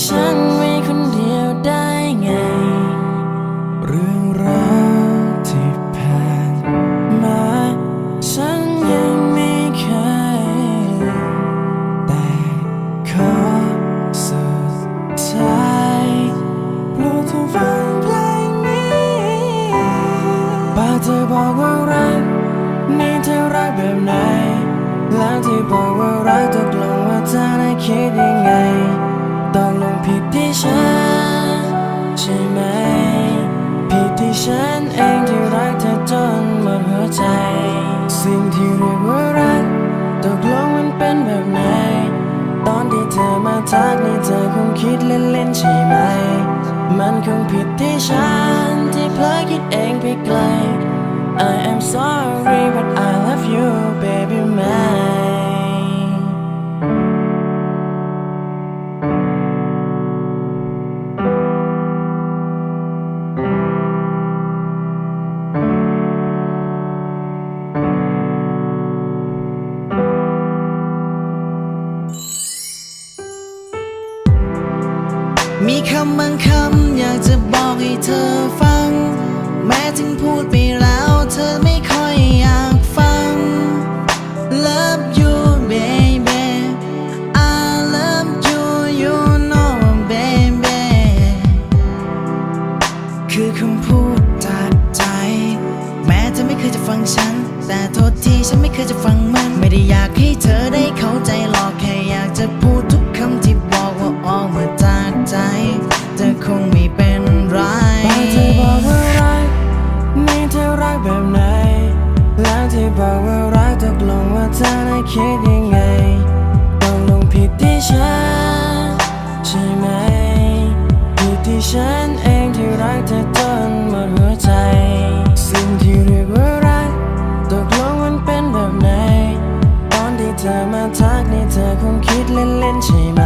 ฉันไว้คนเดียวได้ไงเรื่องราวที่ผ่านมาฉันยังไม่เคยแต่ขอสุดท้ายโปรดเธอฟังเพลงนี้ปากเธอบอกว่ารักนี่เธอรักแบบไหนแล้วที่บอกว่ารักตกลงว่าเธอได้คิดยังไงตกลงผิดที่ฉันใช่ไหมผิดที่ฉันเองที่รักเธอจนหมดหัวใจสิ่งที่เรียกว่ารักตกลงมันเป็นแบบไหนตอนที่เธอมาทักนี่เธอคงคิดเล่นๆใช่ไหมมันคงผิดที่ฉันที่เพลอคิดเองไปไกล I am sorry but I love you baby mine มีคำบางคำอยากจะบอกให้เธอฟังแม้ถึงพูดไปแล้วเธอไม่ค่อยอยากฟัง Love you baby I love you you know baby คือคำพูดจากใจแม้เธอไม่เคยจะฟังฉันแต่โทษที่ฉันไม่เคยจะฟังมันไม่ได้อยากให้เธอได้เข้าใจหรอกแค่อยากจะพูดทุกคำที่บอกว่าออกมาจากใจเธอคงไม่เป็นไรแต่เธอบอกว่ารักนี่เธอรักแบบไหนแล้วที่บอกว่ารักตกลงว่าเธอได้คิดยังไงตกลงผิดที่ฉันใช่ไหมผิดที่ฉันเองที่รักเธอจนหมดหัวใจสิ่งที่เรียกว่ารักตกลงมันเป็นแบบไหนตอนที่เธอมาทักนี่เธอคงคิดเล่นๆใช่ไหม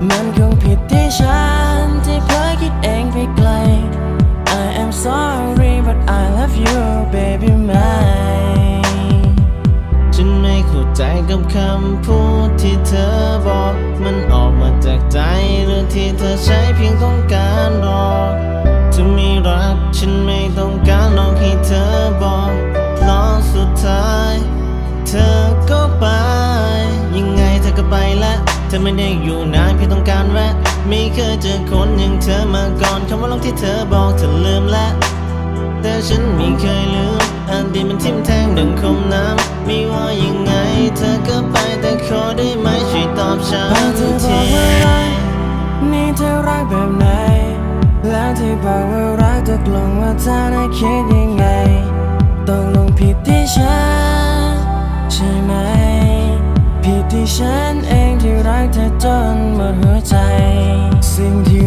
มันคงผิดที่ฉันที่เพลอคิดเองไปไกล I am sorry but I love you baby mine ฉันไม่เข้าใจกับคำพูดที่เธอบอกมันออกมาจากใจหรือที่เธอใช้เพียงต้องการหรอกเธอไม่รักฉันไม่ต้องการหรอกให้เธอบอกเพราะสุดท้ายเธอก็ไปยังไงเธอก็ไปแล้วเธอไม่ได้อยู่นานเพียงต้องการแวะไม่เคยเจอคนอย่างเธอมาก่อนคำว่ารักที่เธอบอกเธอลืมแล้วแต่ฉันไม่เคยลืมอดีตมันทิ่มแทงดังคมน้ำไม่ว่ายังไงเธอก็ไปแต่ขอได้ไหมช่วยตอบฉันทีนี่เธอรักแบบไหนแล้วที่บอกว่ารักตกลงว่าเธอได้คิดยังไงตกลงผิดที่ฉันใช่ไหมผิดที่ฉันเองที่รักเธอจนหมดหัวใจสิ่งที่